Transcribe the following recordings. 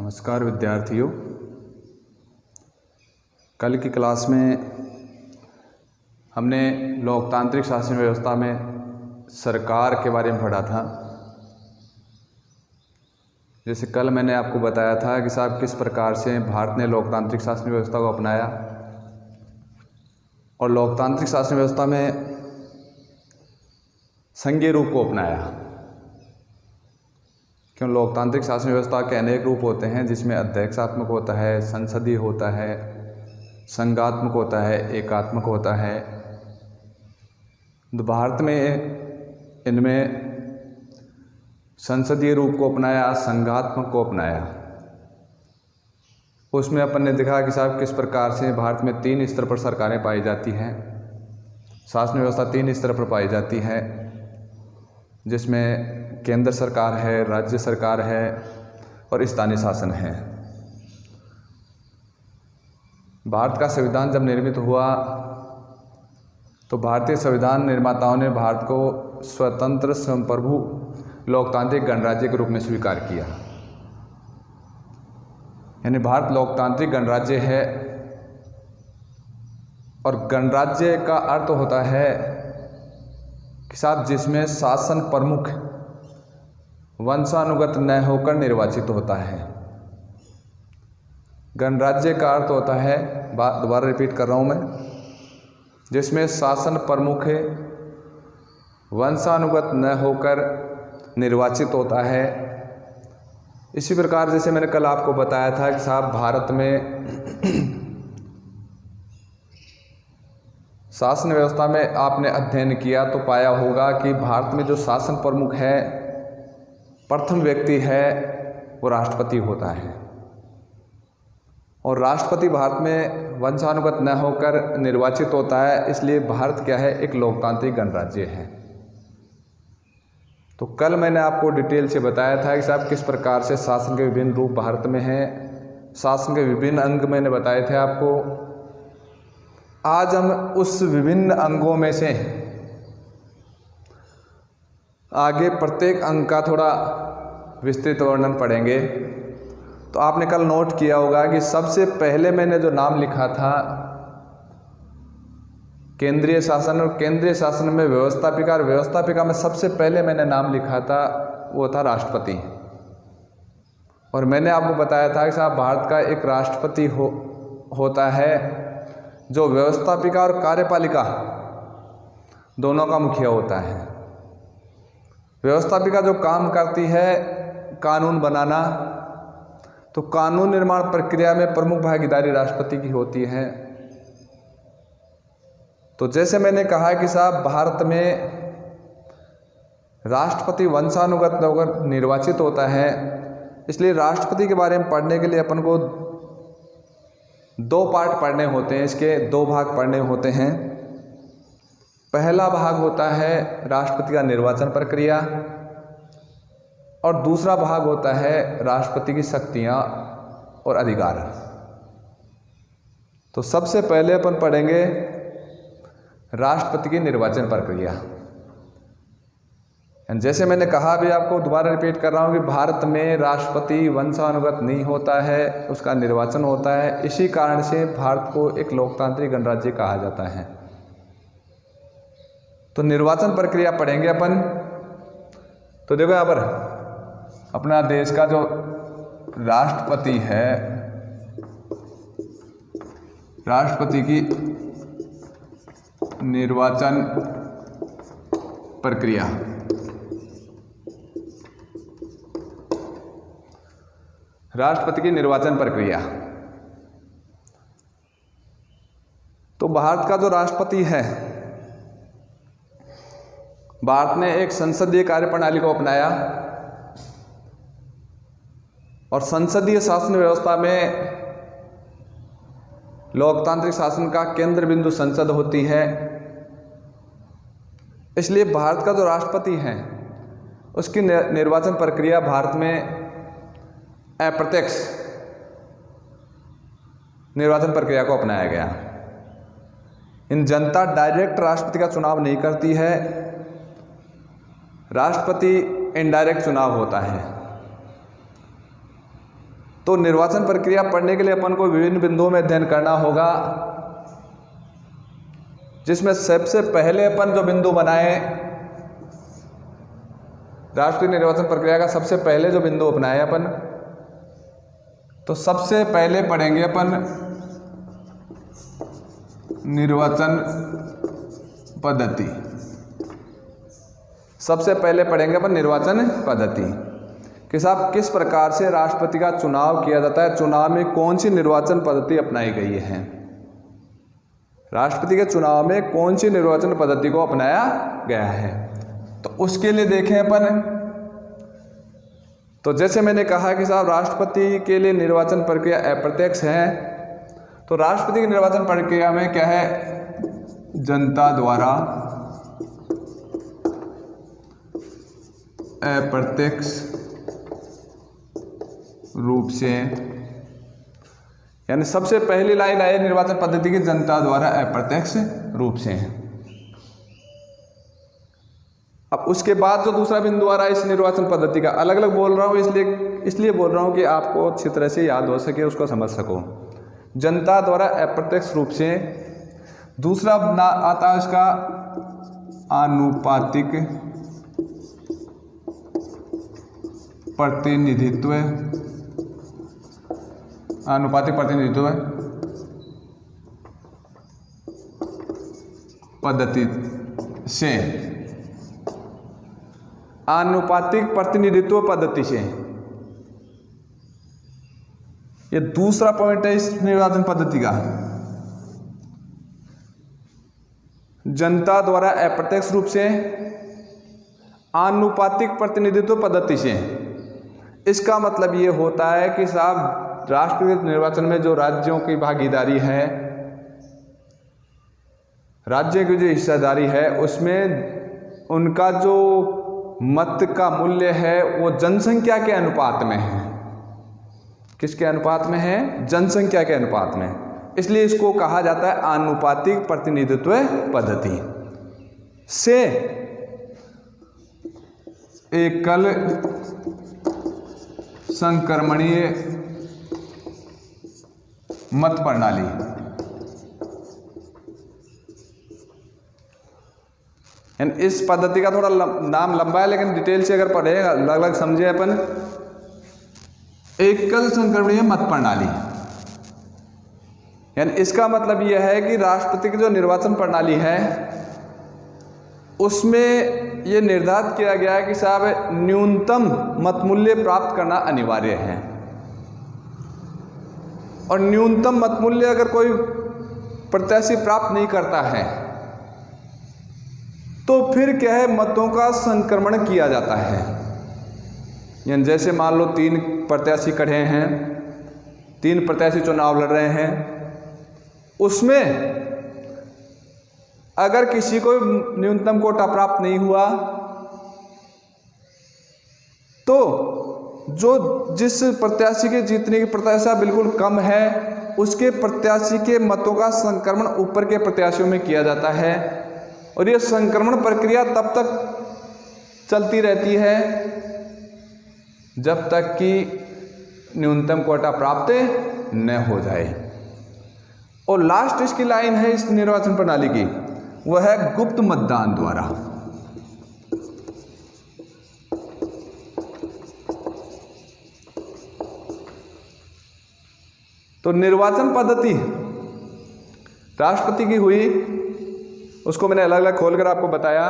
नमस्कार विद्यार्थियों। कल की क्लास में हमने लोकतांत्रिक शासन व्यवस्था में सरकार के बारे में पढ़ा था। जैसे कल मैंने आपको बताया था कि साहब किस प्रकार से भारत ने लोकतांत्रिक शासन व्यवस्था को अपनाया और लोकतांत्रिक शासन व्यवस्था में संघीय रूप को अपनाया। क्यों लोकतांत्रिक शासन व्यवस्था के अनेक रूप होते हैं, जिसमें अध्यक्षात्मक होता है, संसदीय होता है, संघात्मक होता है, एकात्मक होता है। तो भारत में इनमें संसदीय रूप को अपनाया, संघात्मक को अपनाया। उसमें अपन ने देखा कि साहब किस प्रकार से भारत में 3 स्तर पर सरकारें पाई जाती हैं। शासन व्यवस्था 3 स्तर पर पाई जाती है, जिसमें केंद्र सरकार है, राज्य सरकार है और स्थानीय शासन है। भारत का संविधान जब निर्मित हुआ तो भारतीय संविधान निर्माताओं ने भारत को स्वतंत्र संप्रभु लोकतांत्रिक गणराज्य के रूप में स्वीकार किया। यानी भारत लोकतांत्रिक गणराज्य है और गणराज्य का अर्थ होता है कि साहब जिसमें शासन प्रमुख वंशानुगत न होकर निर्वाचित होता है। गणराज्य का अर्थ होता है, दोबारा रिपीट कर रहा हूँ मैं, जिसमें शासन प्रमुख वंशानुगत न होकर निर्वाचित होता है। इसी प्रकार जैसे मैंने कल आपको बताया था कि साहब भारत में शासन व्यवस्था में आपने अध्ययन किया तो पाया होगा कि भारत में जो शासन प्रमुख है, प्रथम व्यक्ति है, वो राष्ट्रपति होता है। और राष्ट्रपति भारत में वंशानुगत न होकर निर्वाचित होता है, इसलिए भारत क्या है, एक लोकतांत्रिक गणराज्य है। तो कल मैंने आपको डिटेल से बताया था कि साहब किस प्रकार से शासन के विभिन्न रूप भारत में हैं, शासन के विभिन्न अंग मैंने बताए थे आपको। आज हम उस विभिन्न अंगों में से आगे प्रत्येक अंग का थोड़ा विस्तृत वर्णन पढ़ेंगे। तो आपने कल नोट किया होगा कि सबसे पहले मैंने जो नाम लिखा था केंद्रीय शासन, और केंद्रीय शासन में व्यवस्थापिका, और व्यवस्थापिका में सबसे पहले मैंने नाम लिखा था वो था राष्ट्रपति। और मैंने आपको बताया था कि साहब भारत का एक राष्ट्रपति होता है जो व्यवस्थापिका और कार्यपालिका दोनों का मुखिया होता है। व्यवस्थापिका जो काम करती है कानून बनाना, तो कानून निर्माण प्रक्रिया में प्रमुख भागीदारी राष्ट्रपति की होती है। तो जैसे मैंने कहा कि साहब भारत में राष्ट्रपति वंशानुगत होकर निर्वाचित होता है, इसलिए राष्ट्रपति के बारे में पढ़ने के लिए अपन को 2 पार्ट पढ़ने होते हैं, इसके 2 भाग पढ़ने होते हैं। पहला भाग होता है राष्ट्रपति का निर्वाचन प्रक्रिया और दूसरा भाग होता है राष्ट्रपति की शक्तियां और अधिकार। तो सबसे पहले अपन पढ़ेंगे राष्ट्रपति की निर्वाचन प्रक्रिया। जैसे मैंने कहा, भी आपको दोबारा रिपीट कर रहा हूं कि भारत में राष्ट्रपति वंशानुगत नहीं होता है, उसका निर्वाचन होता है। इसी कारण से भारत को एक लोकतांत्रिक गणराज्य कहा जाता है। तो निर्वाचन प्रक्रिया पढ़ेंगे अपन। तो देखो यहाँ पर अपना देश का जो राष्ट्रपति है, राष्ट्रपति की निर्वाचन प्रक्रिया। राष्ट्रपति की निर्वाचन प्रक्रिया। तो भारत का जो राष्ट्रपति है, भारत ने एक संसदीय कार्यप्रणाली को अपनाया और संसदीय शासन व्यवस्था में लोकतांत्रिक शासन का केंद्र बिंदु संसद होती है। इसलिए भारत का जो राष्ट्रपति है उसकी निर्वाचन प्रक्रिया भारत में अप्रत्यक्ष निर्वाचन प्रक्रिया को अपनाया गया। इन जनता डायरेक्ट राष्ट्रपति का चुनाव नहीं करती है, राष्ट्रपति इनडायरेक्ट चुनाव होता है। तो निर्वाचन प्रक्रिया पढ़ने के लिए अपन को विभिन्न बिंदुओं में अध्ययन करना होगा, जिसमें सबसे पहले अपन जो बिंदु बनाए, राष्ट्रीय निर्वाचन प्रक्रिया का सबसे पहले जो बिंदु अपनाए अपन, तो सबसे पहले पढ़ेंगे अपन निर्वाचन पद्धति। सबसे पहले पढ़ेंगे अपन निर्वाचन पद्धति कि साहब किस प्रकार से राष्ट्रपति का चुनाव किया जाता है, चुनाव में कौन सी निर्वाचन पद्धति अपनाई गई है, राष्ट्रपति के चुनाव में कौन सी निर्वाचन पद्धति को अपनाया गया है। तो उसके लिए देखें अपन, तो जैसे मैंने कहा कि साहब राष्ट्रपति के लिए निर्वाचन प्रक्रिया अप्रत्यक्ष है, तो राष्ट्रपति की निर्वाचन प्रक्रिया में क्या है, जनता द्वारा अप्रत्यक्ष रूप से, यानी सबसे पहली लाइन आई निर्वाचन पद्धति की, जनता द्वारा अप्रत्यक्ष रूप से। अब उसके बाद जो दूसरा बिंदु आ रहा है इस निर्वाचन पद्धति का, अलग अलग बोल रहा हूँ इसलिए बोल रहा हूँ कि आपको अच्छी तरह से याद हो सके, उसको समझ सको। जनता द्वारा अप्रत्यक्ष रूप से। दूसरा आता है इसका आनुपातिक प्रतिनिधित्व, आनुपातिक प्रतिनिधित्व पद्धति से, आनुपातिक प्रतिनिधित्व पद्धति से, ये दूसरा पॉइंट है इस निर्वाचन पद्धति का। जनता द्वारा अप्रत्यक्ष रूप से आनुपातिक प्रतिनिधित्व पद्धति से, इसका मतलब ये होता है कि साहब राष्ट्रीय निर्वाचन में जो राज्यों की भागीदारी है, राज्य की जो हिस्सेदारी है, उसमें उनका जो मत का मूल्य है वो जनसंख्या के अनुपात में है। किसके अनुपात में है? जनसंख्या के अनुपात में। इसलिए इसको कहा जाता है आनुपातिक प्रतिनिधित्व पद्धति से एकल संक्रमणीय मत प्रणाली। इस पद्धति का थोड़ा नाम लंबा है, लेकिन डिटेल से अगर पढ़े अलग अलग समझे अपन, एकल संक्रमणीय मत प्रणाली, यानी इसका मतलब यह है कि राष्ट्रपति की जो निर्वाचन प्रणाली है उसमें यह निर्धारित किया गया है कि साहब न्यूनतम मत मूल्य प्राप्त करना अनिवार्य है, और न्यूनतम मत मूल्य अगर कोई प्रत्याशी प्राप्त नहीं करता है तो फिर क्या है, मतों का संक्रमण किया जाता है। यानी जैसे मान लो 3 प्रत्याशी खड़े हैं, 3 प्रत्याशी चुनाव लड़ रहे हैं, उसमें अगर किसी को न्यूनतम कोटा प्राप्त नहीं हुआ तो जिस प्रत्याशी के जीतने की प्रत्याशा बिल्कुल कम है उसके प्रत्याशी के मतों का संक्रमण ऊपर के प्रत्याशियों में किया जाता है, और यह संक्रमण प्रक्रिया तब तक चलती रहती है जब तक कि न्यूनतम कोटा प्राप्त न हो जाए। और लास्ट इसकी लाइन है इस निर्वाचन प्रणाली की, वह है गुप्त मतदान द्वारा। तो निर्वाचन पद्धति राष्ट्रपति की हुई, उसको मैंने अलग अलग खोलकर आपको बताया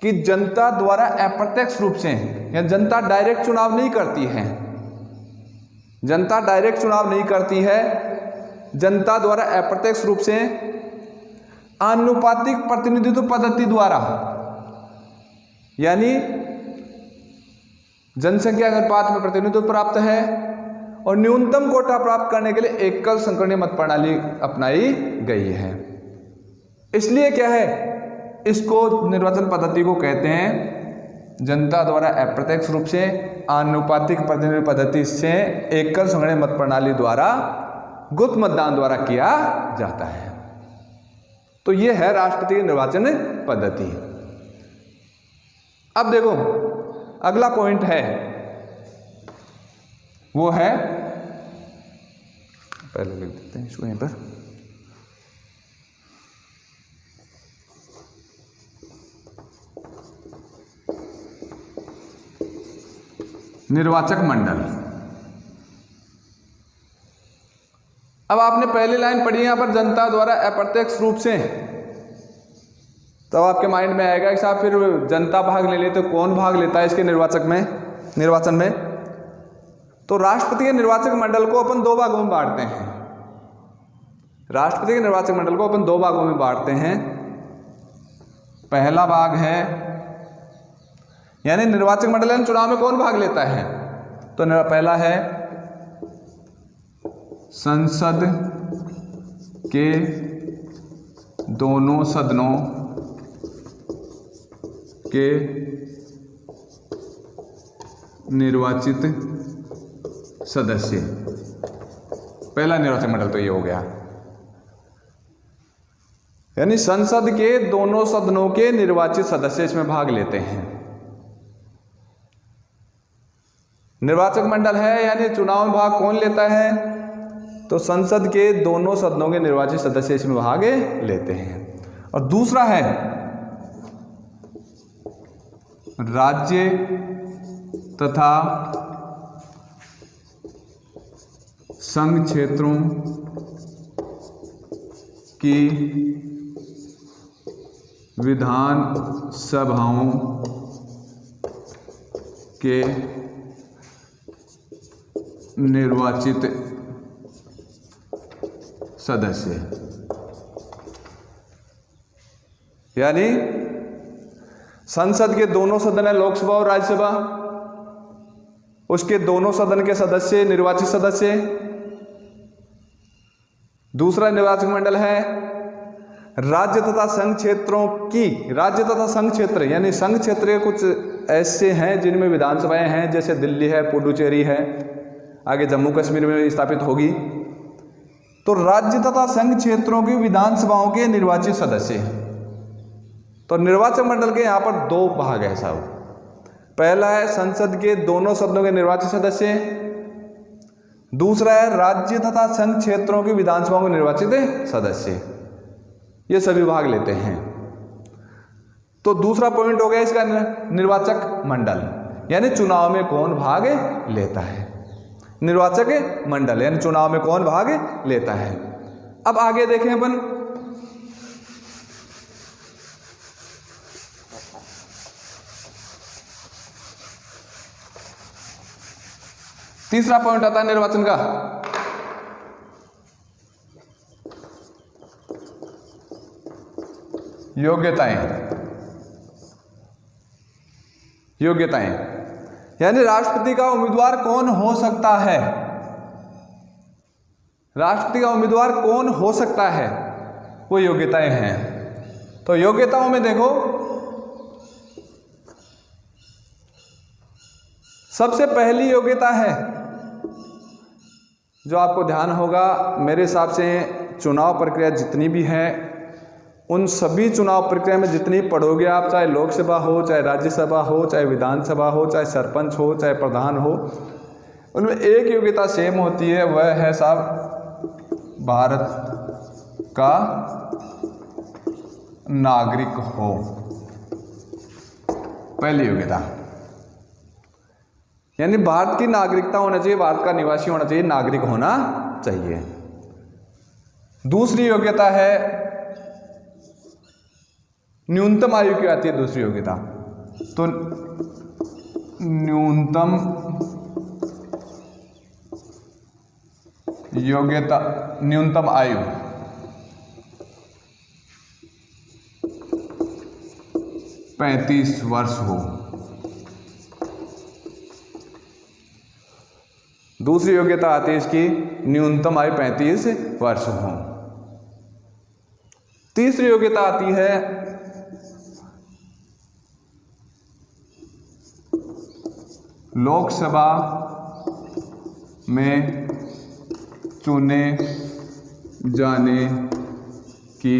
कि जनता द्वारा अप्रत्यक्ष रूप से, या जनता डायरेक्ट चुनाव नहीं करती है, जनता डायरेक्ट चुनाव नहीं करती है, जनता द्वारा अप्रत्यक्ष रूप से आनुपातिक प्रतिनिधित्व पद्धति द्वारा, यानी जनसंख्या के अनुपात में प्रतिनिधित्व प्राप्त है, और न्यूनतम कोटा प्राप्त करने के लिए एकल संक्रमणीय मत प्रणाली अपनाई गई है। इसलिए क्या है, इसको निर्वाचन पद्धति को कहते हैं जनता द्वारा अप्रत्यक्ष रूप से आनुपातिक प्रतिनिधित्व पद्धति से एकल संक्रमणीय मत प्रणाली द्वारा गुप्त मतदान द्वारा किया जाता है। तो यह है राष्ट्रपति की निर्वाचन पद्धति। अब देखो अगला पॉइंट है वो है, पहले लिख देते हैं इसको यहीं पर, निर्वाचक मंडल। अब आपने पहली लाइन पढ़ी यहां पर जनता द्वारा अप्रत्यक्ष रूप से, तो आपके माइंड में आएगा कि साहब फिर जनता भाग ले लेते तो कौन भाग लेता है इसके निर्वाचन में। तो राष्ट्रपति के निर्वाचक मंडल को अपन दो भागों में बांटते हैं। राष्ट्रपति के निर्वाचक मंडल को अपन दो भागों में बांटते हैं। पहला भाग है, यानी निर्वाचक मंडल यानी चुनाव में कौन भाग लेता है, तो पहला है संसद के दोनों सदनों के निर्वाचित सदस्य। पहला निर्वाचक मंडल तो ये हो गया, यानी संसद के दोनों सदनों के निर्वाचित सदस्य इसमें भाग लेते हैं। निर्वाचक मंडल है यानी चुनाव में भाग कौन लेता है, तो संसद के दोनों सदनों के निर्वाचित सदस्य इसमें भाग लेते हैं। और दूसरा है राज्य तथा संघ क्षेत्रों की विधान सभाओं के निर्वाचित सदस्य। यानी संसद के दोनों सदन है, लोकसभा और राज्यसभा, उसके दोनों सदन के सदस्य निर्वाचित सदस्य। दूसरा निर्वाचक मंडल है राज्य तथा संघ क्षेत्रों की, राज्य तथा संघ क्षेत्र यानी संघ क्षेत्र के कुछ ऐसे हैं जिनमें विधानसभाएं हैं, जैसे दिल्ली है, पुडुचेरी है, आगे जम्मू कश्मीर में स्थापित होगी। तो राज्य तथा संघ क्षेत्रों की विधानसभाओं के निर्वाचित सदस्य। तो निर्वाचक मंडल के यहां पर दो भाग है साहब। पहला है संसद के दोनों सदनों के निर्वाचित सदस्य, दूसरा है राज्य तथा संघ क्षेत्रों की विधानसभाओं के निर्वाचित सदस्य। ये सभी भाग लेते हैं। तो दूसरा पॉइंट हो गया इसका निर्वाचक मंडल, यानी चुनाव में कौन भाग लेता है। निर्वाचक मंडल यानी चुनाव में कौन भाग लेता है। अब आगे देखें अपन, तीसरा पॉइंट आता है निर्वाचन का, योग्यताएं यानी राष्ट्रपति का उम्मीदवार कौन हो सकता है। राष्ट्रपति का उम्मीदवार कौन हो सकता है, वो योग्यताएं हैं। तो योग्यताओं में देखो, सबसे पहली योग्यता है जो आपको ध्यान होगा, मेरे हिसाब से चुनाव प्रक्रिया जितनी भी है, उन सभी चुनाव प्रक्रिया में जितनी पढ़ोगे आप, चाहे लोकसभा हो, चाहे राज्यसभा हो, चाहे विधानसभा हो, चाहे सरपंच हो, चाहे प्रधान हो, उनमें एक योग्यता सेम होती है, वह है साहब भारत का नागरिक हो। पहली योग्यता यानी भारत की नागरिकता होना चाहिए, भारत का निवासी होना चाहिए, नागरिक होना चाहिए। दूसरी योग्यता है न्यूनतम आयु की आती है दूसरी योग्यता। तो न्यूनतम योग्यता, न्यूनतम आयु 35 वर्ष हो। दूसरी योग्यता आती है इसकी, न्यूनतम आयु 35 वर्ष हो। तीसरी योग्यता आती है लोकसभा में चुने जाने की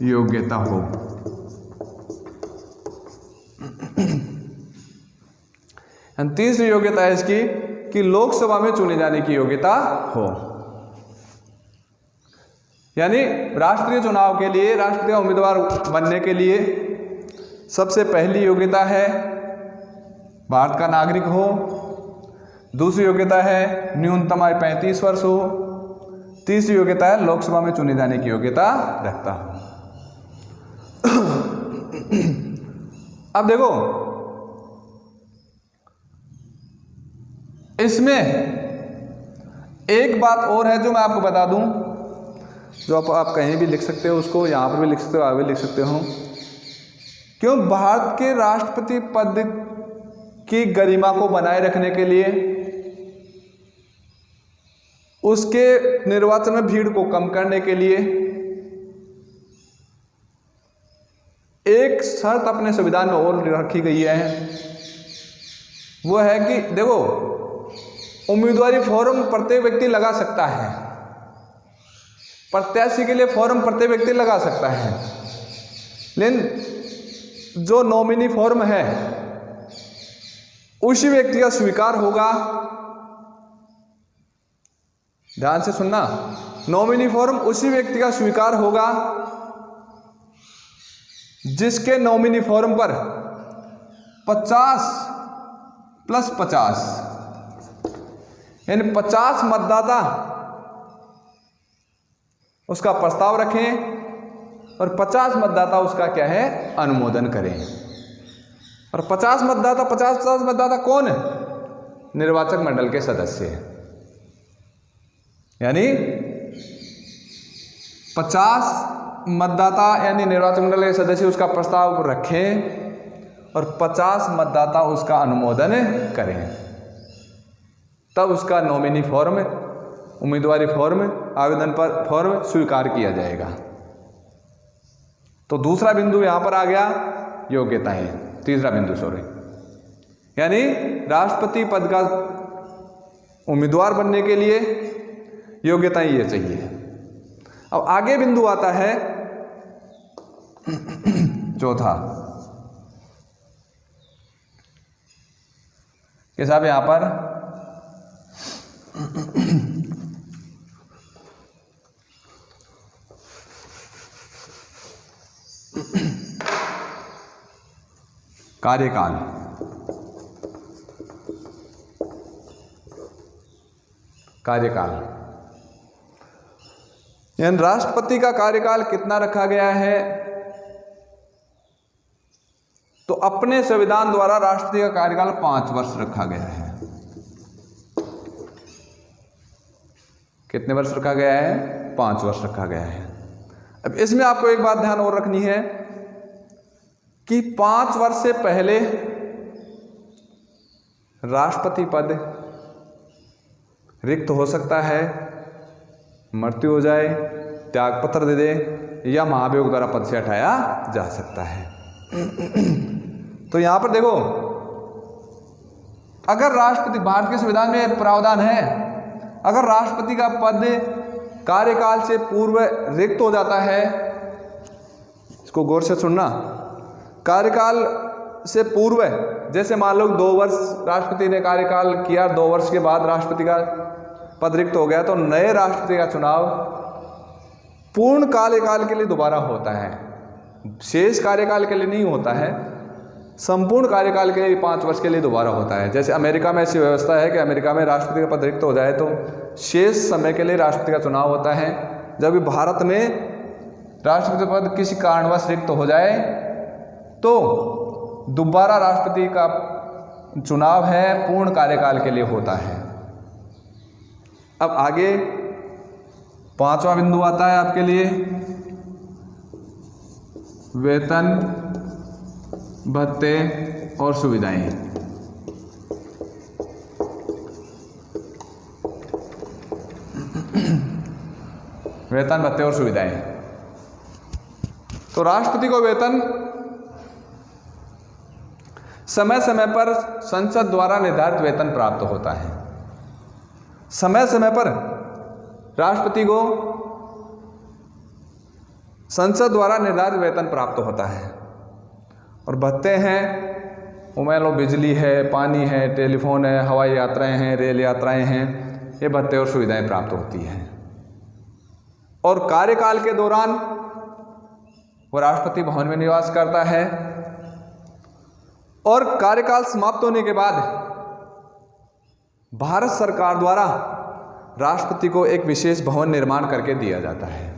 योग्यता हो। तीसरी योग्यता है इसकी कि लोकसभा में चुने जाने की योग्यता हो। यानी राष्ट्रीय चुनाव के लिए, राष्ट्रपति का उम्मीदवार बनने के लिए सबसे पहली योग्यता है भारत का नागरिक हो, दूसरी योग्यता है न्यूनतम आयु 35 वर्ष हो, तीसरी योग्यता है लोकसभा में चुने जाने की योग्यता रखता हो। अब देखो, इसमें एक बात और है जो मैं आपको बता दूं, जो आप कहीं भी लिख सकते हो, उसको यहां पर भी लिख सकते हो, आगे भी लिख सकते हो। क्यों? भारत के राष्ट्रपति पद की गरिमा को बनाए रखने के लिए, उसके निर्वाचन में भीड़ को कम करने के लिए एक शर्त अपने संविधान में और रखी गई है। वो है कि देखो, उम्मीदवारी फॉर्म प्रत्येक व्यक्ति लगा सकता है, प्रत्याशी के लिए फॉर्म प्रत्येक व्यक्ति लगा सकता है, लेकिन जो नॉमिनी फॉर्म है उसी व्यक्ति का स्वीकार होगा। ध्यान से सुनना, नॉमिनी फॉर्म उसी व्यक्ति का स्वीकार होगा जिसके नॉमिनी फॉर्म पर 50 + 50 यानी 50 मतदाता उसका प्रस्ताव रखें और 50 मतदाता उसका क्या है, अनुमोदन करें। और 50 मतदाता कौन है? निर्वाचक मंडल के सदस्य। यानी 50 मतदाता यानी निर्वाचन मंडल के सदस्य उसका प्रस्ताव रखें और 50 मतदाता उसका अनुमोदन करें, तब उसका नॉमिनी फॉर्म, उम्मीदवारी फॉर्म, आवेदन पर फॉर्म स्वीकार किया जाएगा। तो दूसरा बिंदु यहां पर आ गया, योग्यताएं। तीसरा बिंदु यानी राष्ट्रपति पद का उम्मीदवार बनने के लिए योग्यताएं ये चाहिए। अब आगे बिंदु आता है चौथा, कि साहब यहां पर कार्यकाल। यानी राष्ट्रपति का कार्यकाल कितना रखा गया है? तो अपने संविधान द्वारा राष्ट्रपति का कार्यकाल 5 वर्ष रखा गया है। कितने वर्ष रखा गया है? 5 वर्ष रखा गया है। अब इसमें आपको एक बात ध्यान और रखनी है कि 5 वर्ष से पहले राष्ट्रपति पद रिक्त हो सकता है, मृत्यु हो जाए, त्यागपत्र दे दे, या महाभियोग द्वारा पद से हटाया जा सकता है। तो यहां पर देखो, अगर राष्ट्रपति, भारत के संविधान में एक प्रावधान है, अगर राष्ट्रपति का पद कार्यकाल से पूर्व रिक्त हो जाता है, इसको गौर से सुनना, कार्यकाल से पूर्व, जैसे मान लो 2 वर्ष राष्ट्रपति ने कार्यकाल किया, 2 वर्ष के बाद राष्ट्रपति का पद रिक्त हो गया, तो नए राष्ट्रपति का चुनाव पूर्ण कार्यकाल के लिए दोबारा होता है, शेष कार्यकाल के लिए नहीं होता है, संपूर्ण कार्यकाल के लिए 5 वर्ष के लिए दोबारा होता है। जैसे अमेरिका में ऐसी व्यवस्था है कि अमेरिका में राष्ट्रपति का पद रिक्त हो जाए तो शेष समय के लिए राष्ट्रपति का चुनाव होता है, जबकि भारत में राष्ट्रपति पद किसी कारणवश रिक्त हो जाए तो दोबारा राष्ट्रपति का चुनाव है, पूर्ण कार्यकाल के लिए होता है। अब आगे 5वां बिंदु आता है आपके लिए, वेतन, भत्ते और सुविधाएं। वेतन, भत्ते और सुविधाएं। तो राष्ट्रपति को वेतन समय समय पर संसद द्वारा निर्धारित वेतन प्राप्त होता है। समय समय पर राष्ट्रपति को संसद द्वारा निर्धारित वेतन प्राप्त होता है। और भत्ते हैं वो मान लो बिजली है, पानी है, टेलीफोन है, हवाई यात्राएं हैं, रेल यात्राएं हैं, ये भत्ते और सुविधाएं प्राप्त होती हैं। और कार्यकाल के दौरान वो राष्ट्रपति भवन में निवास करता है और कार्यकाल समाप्त होने के बाद भारत सरकार द्वारा राष्ट्रपति को एक विशेष भवन निर्माण करके दिया जाता है।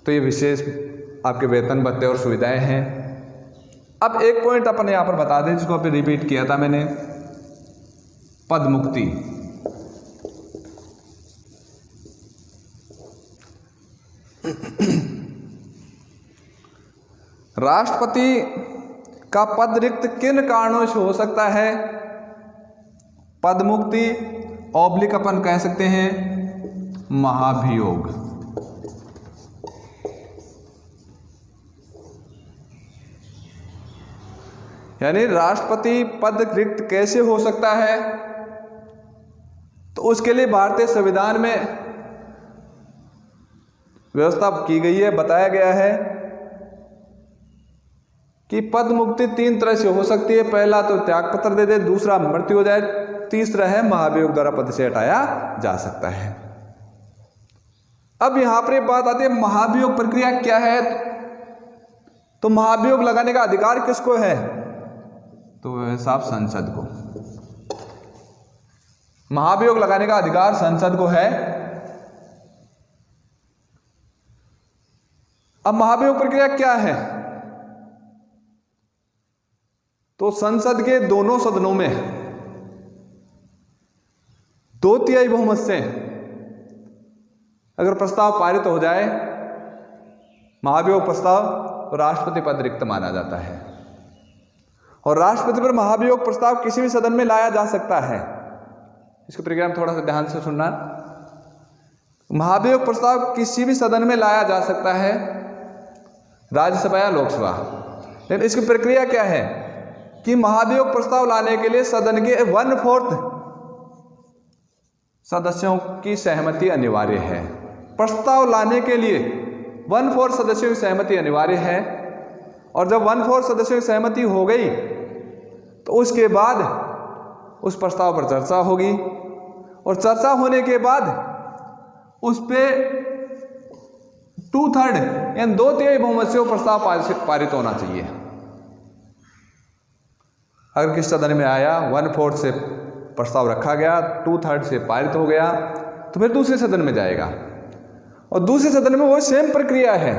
तो ये विशेष आपके वेतन भत्ते और सुविधाएं हैं। अब एक पॉइंट अपन यहां पर बता दें जिसको अभी रिपीट किया था मैंने, पद मुक्ति। राष्ट्रपति का पद रिक्त किन कारणों से हो सकता है? पद मुक्ति ऑब्लिक अपन कह सकते हैं महाभियोग। यानी राष्ट्रपति पद रिक्त कैसे हो सकता है? तो उसके लिए भारतीय संविधान में व्यवस्था की गई है, बताया गया है कि पद मुक्ति 3 तरह से हो सकती है। पहला तो त्यागपत्र दे दे, दूसरा मृत्यु हो जाए, तीसरा है महाभियोग द्वारा पद से हटाया जा सकता है। अब यहां पर एक बात आती है, महाभियोग प्रक्रिया क्या है? तो महाभियोग लगाने का अधिकार किसको है? तो वह साहब संसद को। महाभियोग लगाने का अधिकार संसद को है। अब महाभियोग प्रक्रिया क्या है? तो संसद के दोनों सदनों में 2/3 बहुमत से अगर प्रस्ताव पारित हो जाए महाभियोग प्रस्ताव, तो राष्ट्रपति पद रिक्त माना जाता है। और राष्ट्रपति पर महाभियोग प्रस्ताव किसी भी सदन में लाया जा सकता है। इसके प्रक्रिया में थोड़ा सा ध्यान से सुनना। महाभियोग प्रस्ताव किसी भी सदन में लाया जा सकता है, राज्यसभा या लोकसभा। लेकिन इसकी प्रक्रिया क्या है कि महाभियोग प्रस्ताव लाने के लिए सदन के 1/4 सदस्यों की सहमति अनिवार्य है। प्रस्ताव लाने के लिए 1/4 सदस्यों की सहमति अनिवार्य है। और जब 1/4 सदस्यों की सहमति हो गई तो उसके बाद उस प्रस्ताव पर चर्चा होगी और चर्चा होने के बाद उस पे 2/3 यानी 2/3 बहुमत से वो प्रस्ताव पारित होना चाहिए। अगर किस सदन में आया 1/4 से प्रस्ताव रखा गया, 2/3 से पारित हो गया, तो फिर दूसरे सदन में जाएगा और दूसरे सदन में वो सेम प्रक्रिया है।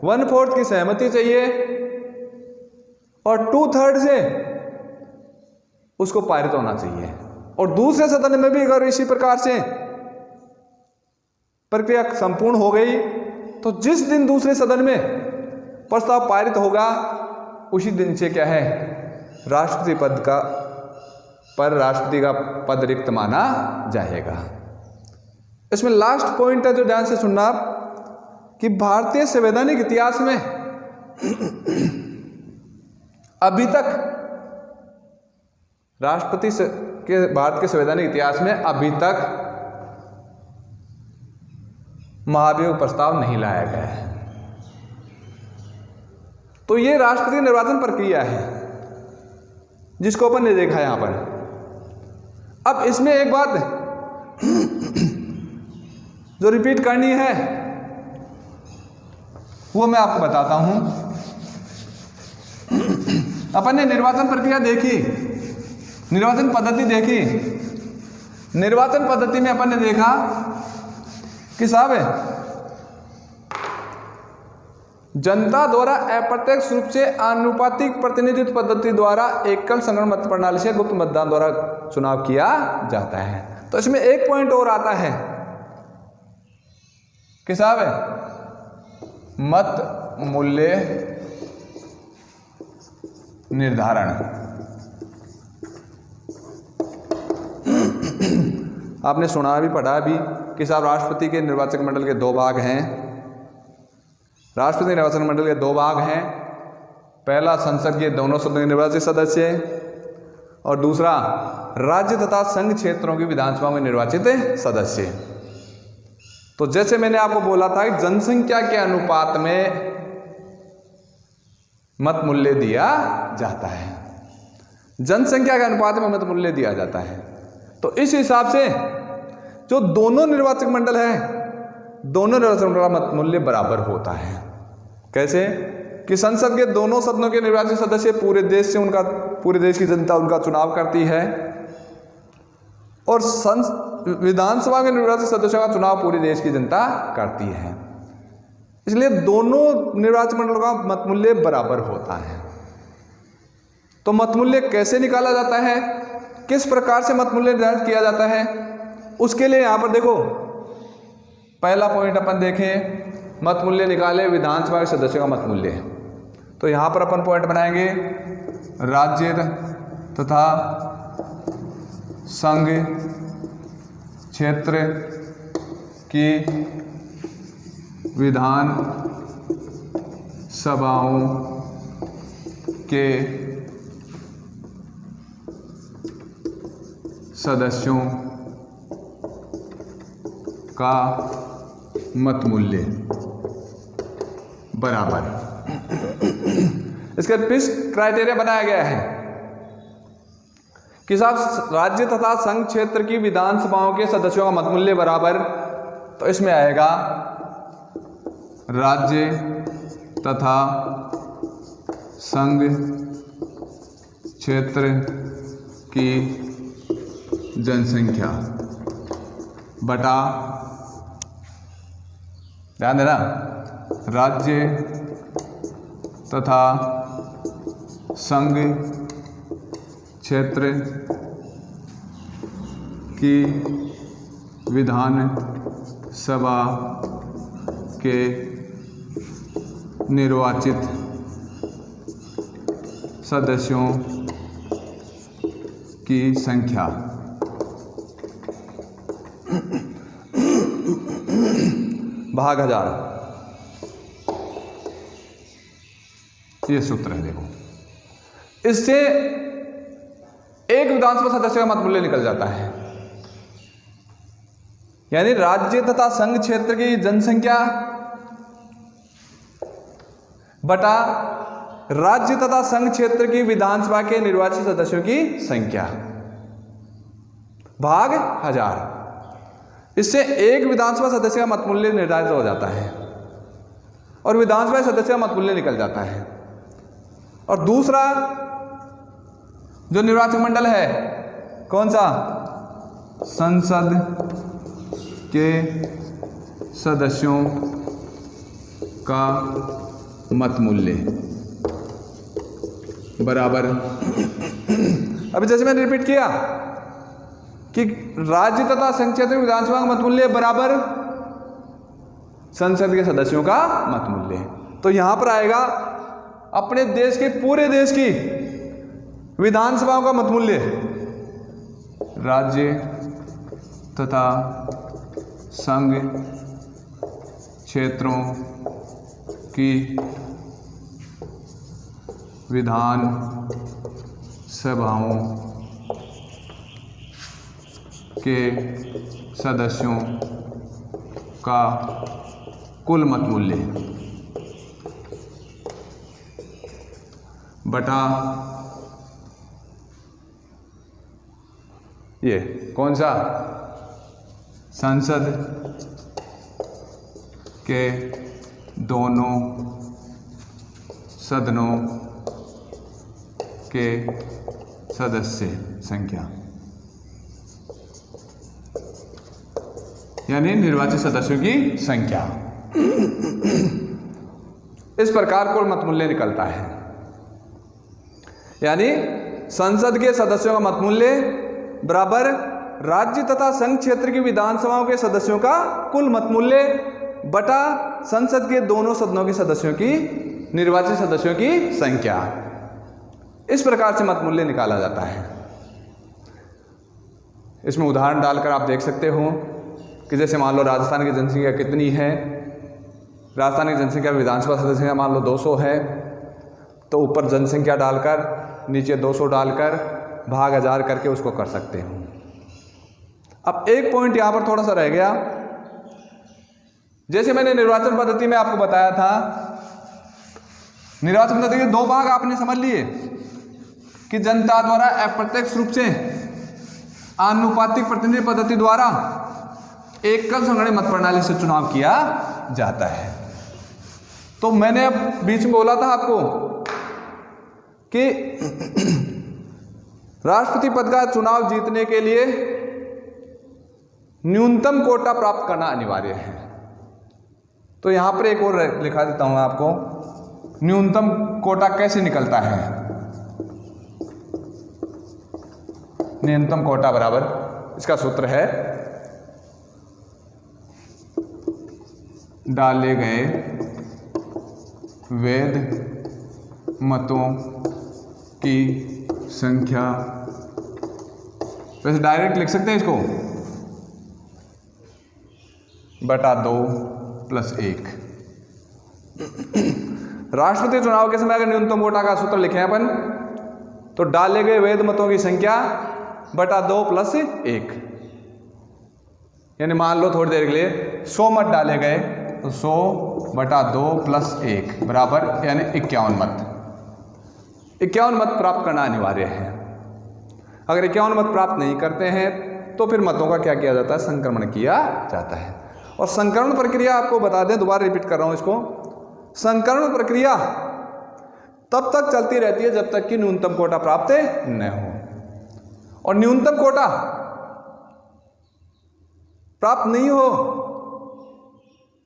1/4 की सहमति चाहिए और 2/3 से उसको पारित होना चाहिए। और दूसरे सदन में भी अगर इसी प्रकार से प्रक्रिया संपूर्ण हो गई तो जिस दिन दूसरे सदन में प्रस्ताव पारित होगा उसी दिन से क्या है, राष्ट्रपति का पद रिक्त माना जाएगा। इसमें लास्ट पॉइंट है जो ध्यान से सुनना आप, कि भारतीय संवैधानिक इतिहास में अभी तक राष्ट्रपति के भारत के संवैधानिक इतिहास में अभी तक महाभियोग प्रस्ताव नहीं लाया गया है। तो ये राष्ट्रपति निर्वाचन प्रक्रिया है जिसको अपन ने देखा यहां पर। अब इसमें एक बात जो रिपीट करनी है वो मैं आपको बताता हूं। अपन ने निर्वाचन प्रक्रिया देखी, निर्वाचन पद्धति देखी। निर्वाचन पद्धति में अपन ने देखा कि साहब जनता द्वारा अप्रत्यक्ष रूप से आनुपातिक प्रतिनिधित्व पद्धति द्वारा एकल संगणन मत प्रणाली से गुप्त मतदान द्वारा चुनाव किया जाता है। तो इसमें एक पॉइंट और आता है कि साहब मत मूल्य निर्धारण। आपने सुना भी पढ़ा भी कि साहब राष्ट्रपति के निर्वाचक मंडल के 2 भाग हैं। राष्ट्रपति निर्वाचन मंडल के 2 भाग हैं। पहला संसद के दोनों सदनों के निर्वाचित सदस्य और दूसरा राज्य तथा संघ क्षेत्रों की विधानसभा में निर्वाचित सदस्य। तो जैसे मैंने आपको बोला था कि जनसंख्या के अनुपात में मत मूल्य दिया जाता है, जनसंख्या के अनुपात में मत मूल्य दिया जाता है। तो इस हिसाब से जो दोनों निर्वाचक मंडल है, दोनों निर्वाचक मंडल का मत मूल्य बराबर होता है। कैसे कि संसद के दोनों सदनों के निर्वाचित सदस्य पूरे देश की जनता उनका चुनाव करती है, और विधानसभा के निर्वाचित सदस्यों का चुनाव पूरे देश की जनता करती है। इसलिए दोनों निर्वाचन मंडलों का मत मूल्य बराबर होता है। तो मत मूल्य कैसे निकाला जाता है, किस प्रकार से मत मूल्य निर्धारित किया जाता है, उसके लिए यहां पर देखो पहला पॉइंट अपन देखें, मत मूल्य निकाले विधानसभा के सदस्यों का मत मूल्य। तो यहां पर अपन पॉइंट बनाएंगे राज्य तथा संघ क्षेत्र की विधान सभाओं के सदस्यों का मत मूल्य बराबर। इसका फिक्स क्राइटेरिया बनाया गया है कि साहब राज्य तथा संघ क्षेत्र की विधानसभाओं के सदस्यों का मत मूल्य बराबर। तो इसमें आएगा राज्य तथा संघ क्षेत्र की जनसंख्या बटा, ध्यान देना, राज्य तथा संघ क्षेत्र की विधान सभा के निर्वाचित सदस्यों की संख्या भाग 1000। ये सूत्र है, देखो इससे एक विधानसभा सदस्य का मत मूल्य निकल जाता है। यानी राज्य तथा संघ क्षेत्र की जनसंख्या बटा राज्य तथा संघ क्षेत्र की विधानसभा के निर्वाचित सदस्यों की संख्या भाग 1000। इससे एक विधानसभा सदस्य का मत मूल्य निर्धारित हो जाता है और विधानसभा सदस्य का मत मूल्य निकल जाता है। और दूसरा जो निर्वाचक मंडल है कौन सा, संसद के सदस्यों का मत मूल्य बराबर। अभी जैसे मैंने रिपीट किया कि राज्य तथा संघ क्षेत्र विधानसभा का मत मूल्य बराबर संसद के सदस्यों का मत मूल्य। तो यहां पर आएगा अपने देश के पूरे देश की विधानसभाओं का मत मूल्य, राज्य तथा संघ क्षेत्रों की विधान सभाओं के सदस्यों का कुल मत मूल्य बटा ये कौन सा, संसद के दोनों सदनों के सदस्य संख्या, यानी निर्वाचित सदस्यों की संख्या। इस प्रकार कुल मत मूल्य निकलता है। यानी संसद के सदस्यों का मत मूल्य बराबर राज्य तथा संघ क्षेत्र की विधानसभाओं के सदस्यों का कुल मत मूल्य बटा संसद के दोनों सदनों के सदस्यों की निर्वाचित सदस्यों की संख्या। इस प्रकार से मत मूल्य निकाला जाता है। इसमें उदाहरण डालकर आप देख सकते हो कि जैसे मान लो राजस्थान की जनसंख्या कितनी है, राजस्थान की जनसंख्या विधानसभा सदस्य मान लो 200 है, तो ऊपर जनसंख्या डालकर नीचे 200 डालकर भाग 1000 करके उसको कर सकते हो। अब एक पॉइंट यहां पर थोड़ा सा रह गया। जैसे मैंने निर्वाचन पद्धति में आपको बताया था, निर्वाचन पद्धति के दो भाग आपने समझ लिए कि जनता द्वारा अप्रत्यक्ष रूप से आनुपातिक प्रतिनिधि पद्धति द्वारा एकल संगणित मत प्रणाली से चुनाव किया जाता है। तो मैंने अब बीच में बोला था आपको कि राष्ट्रपति पद का चुनाव जीतने के लिए न्यूनतम कोटा प्राप्त करना अनिवार्य है। तो यहां पर एक और लिखा देता हूं आपको, न्यूनतम कोटा कैसे निकलता है। न्यूनतम कोटा बराबर, इसका सूत्र है डाले गए वैध मतों की संख्या, वैसे डायरेक्ट लिख सकते हैं इसको, बटा 2 + 1। राष्ट्रपति चुनाव के समय अगर न्यूनतम कोटा का सूत्र लिखें अपन, तो डाले गए वैध मतों की संख्या बटा 2 + 1। यानी मान लो थोड़ी देर के लिए 100 मत डाले गए, तो 100 बटा 2 + 1 बराबर यानी 51 मत। 51 मत प्राप्त करना अनिवार्य है। अगर 51 मत प्राप्त नहीं करते हैं तो फिर मतों का क्या किया जाता है, संक्रमण किया जाता है। और संक्रमण प्रक्रिया आपको बता दें, दोबारा रिपीट कर रहा हूं इसको, संक्रमण प्रक्रिया तब तक चलती रहती है जब तक कि न्यूनतम कोटा प्राप्त न हो। और न्यूनतम कोटा प्राप्त नहीं हो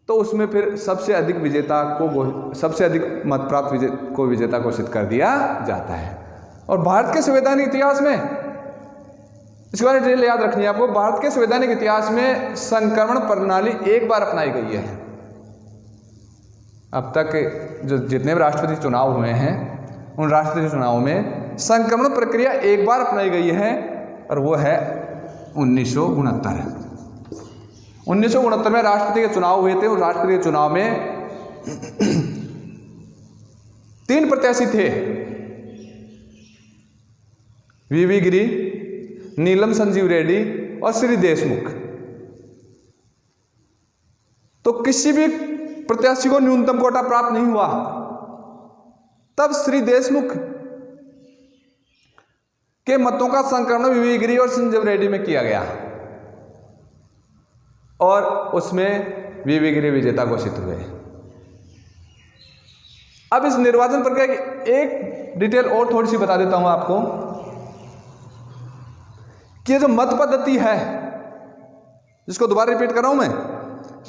तो उसमें फिर सबसे अधिक विजेता को, सबसे अधिक मत प्राप्त को विजेता घोषित कर दिया जाता है। और भारत के संवैधानिक इतिहास में, इसके बारे में डिटेल याद रखनी है आपको, भारत के संवैधानिक इतिहास में संक्रमण प्रणाली एक बार अपनाई गई है। अब तक जो जितने भी राष्ट्रपति चुनाव हुए हैं उन राष्ट्रपति चुनावों में संक्रमण प्रक्रिया एक बार अपनाई गई है, और वो है 1969। 1969 में राष्ट्रपति के चुनाव हुए थे। उस राष्ट्रपति के चुनाव में 3 प्रत्याशी थे, वीवी गिरी, नीलम संजीव रेड्डी और श्री देशमुख। तो किसी भी प्रत्याशी को न्यूनतम कोटा प्राप्त नहीं हुआ। तब श्री देशमुख के मतों का संक्रमण वीवी गिरी और संजीव रेड्डी में किया गया और उसमें वीवी गिरी विजेता घोषित हुए। अब इस निर्वाचन प्रक्रिया की एक डिटेल और थोड़ी सी बता देता हूं आपको कि जो मत पद्धति है, जिसको दोबारा रिपीट कर रहा हूं मैं,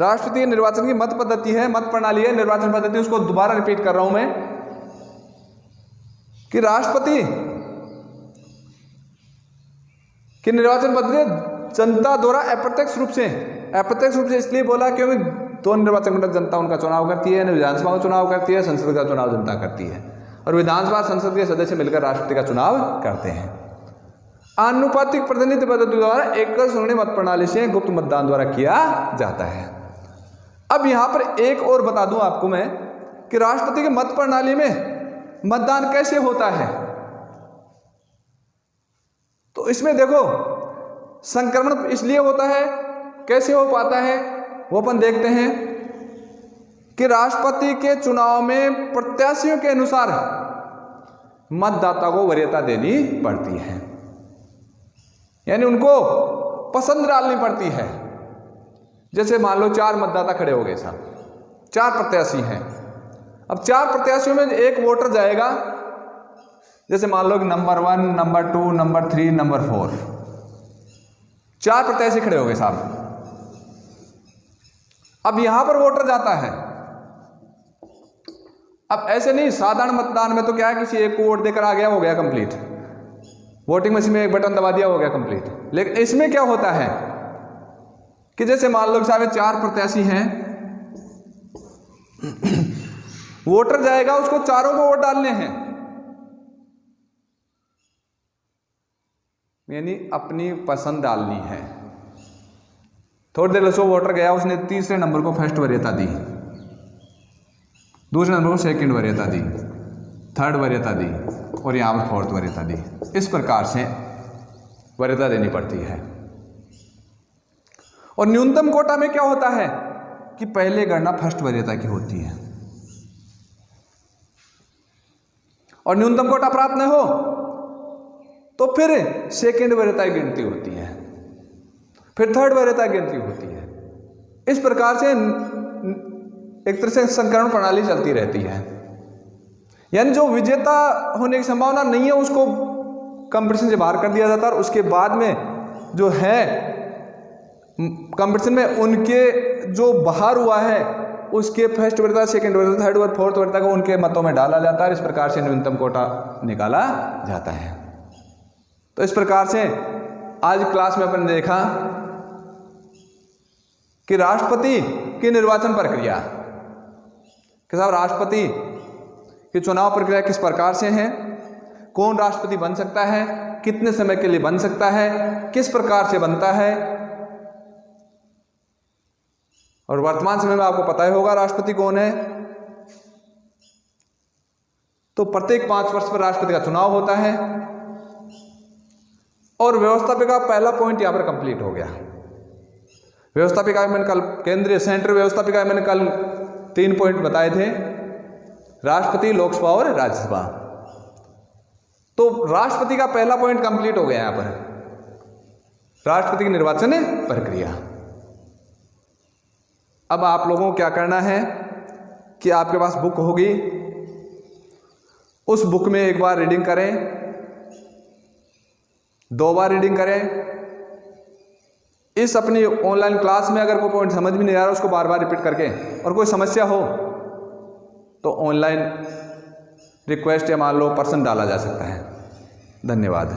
राष्ट्रपति निर्वाचन की मत पद्धति है, मत प्रणाली है, निर्वाचन पद्धति, उसको दोबारा रिपीट कर रहा हूं मैं कि राष्ट्रपति की निर्वाचन पद्धति जनता द्वारा अप्रत्यक्ष रूप से इसलिए बोला क्योंकि 2 निर्वाचन मंडल जनता उनका चुनाव करती है, विधानसभा का चुनाव करती है, संसद का चुनाव जनता करती है, और विधानसभा संसद के सदस्य मिलकर राष्ट्रपति का चुनाव करते हैं। आनुपातिक प्रतिनिधि पद्धति द्वारा एकल संगणित मत प्रणाली से गुप्त मतदान द्वारा किया जाता है। अब यहां पर एक और बता दूं आपको मैं कि राष्ट्रपति की मत प्रणाली में मतदान कैसे होता है। तो इसमें देखो, संक्रमण इसलिए होता है, कैसे हो पाता है वो अपन देखते हैं कि राष्ट्रपति के चुनाव में प्रत्याशियों के अनुसार मतदाता को वरीयता देनी पड़ती है, यानी उनको पसंद डालनी पड़ती है। जैसे मान लो 4 मतदाता खड़े हो गए साहब, 4 प्रत्याशी हैं। अब 4 प्रत्याशियों में एक वोटर जाएगा, जैसे मान लो कि नंबर 1, नंबर 2, नंबर 3, नंबर 4, 4 प्रत्याशी खड़े हो गए साहब। अब यहां पर वोटर जाता है। अब ऐसे नहीं, साधारण मतदान में तो क्या है, किसी एक को वोट देकर आ गया, हो गया कंप्लीट, वोटिंग मशीन में एक बटन दबा दिया, हो गया कंप्लीट। लेकिन इसमें क्या होता है कि जैसे मान लो साहब 4 प्रत्याशी हैं, वोटर जाएगा, उसको चारों को वोट डालने हैं, यानी अपनी पसंद डालनी है। थोड़ी देर से वोटर गया, उसने तीसरे नंबर को फर्स्ट वरीयता दी, दूसरे नंबर को सेकंड वरीयता दी, थर्ड वरीयता दी, और यहां पर फोर्थ वरीयता दी। इस प्रकार से वरीयता देनी पड़ती है। और न्यूनतम कोटा में क्या होता है कि पहले गणना फर्स्ट वरीयता की होती है। और न्यूनतम कोटा प्राप्त न हो तो फिर सेकेंड वरीयता की गिनती होती है, फिर थर्ड वरीयता की गिनती होती है। इस प्रकार से एक तरह से संकरण प्रणाली चलती रहती है। यानी जो विजेता होने की संभावना नहीं है उसको कंपटीशन से बाहर कर दिया जाता है, और उसके बाद में जो है कंपटीशन में उनके जो बाहर हुआ है उसके फर्स्ट वरीयता, सेकेंड वरीयता, थर्ड और फोर्थ वरीयता को उनके मतों में डाला जाता है। इस प्रकार से न्यूनतम कोटा निकाला जाता है। तो इस प्रकार से आज क्लास में अपन ने देखा कि राष्ट्रपति की निर्वाचन प्रक्रिया कि साहब राष्ट्रपति की चुनाव प्रक्रिया किस प्रकार से है, कौन राष्ट्रपति बन सकता है, कितने समय के लिए बन सकता है, किस प्रकार से बनता है, और वर्तमान समय में आपको पता ही होगा राष्ट्रपति कौन है। तो प्रत्येक 5 वर्ष पर राष्ट्रपति का चुनाव होता है, और व्यवस्थापिका पहला पॉइंट यहां पर कंप्लीट हो गया। व्यवस्थापिका मैंने कल केंद्रीय सेंट्रल व्यवस्थापिका मैंने कल 3 पॉइंट बताए थे, राष्ट्रपति, लोकसभा और राज्यसभा। तो राष्ट्रपति का पहला पॉइंट कंप्लीट हो गया यहां पर, राष्ट्रपति की निर्वाचन प्रक्रिया। अब आप लोगों को क्या करना है कि आपके पास बुक होगी, उस बुक में एक बार रीडिंग करें, 2 बार रीडिंग करें। इस अपनी ऑनलाइन क्लास में अगर कोई पॉइंट समझ में नहीं आ रहा उसको बार बार रिपीट करके, और कोई समस्या हो तो ऑनलाइन रिक्वेस्ट या मान लो पर्सन डाला जा सकता है। धन्यवाद।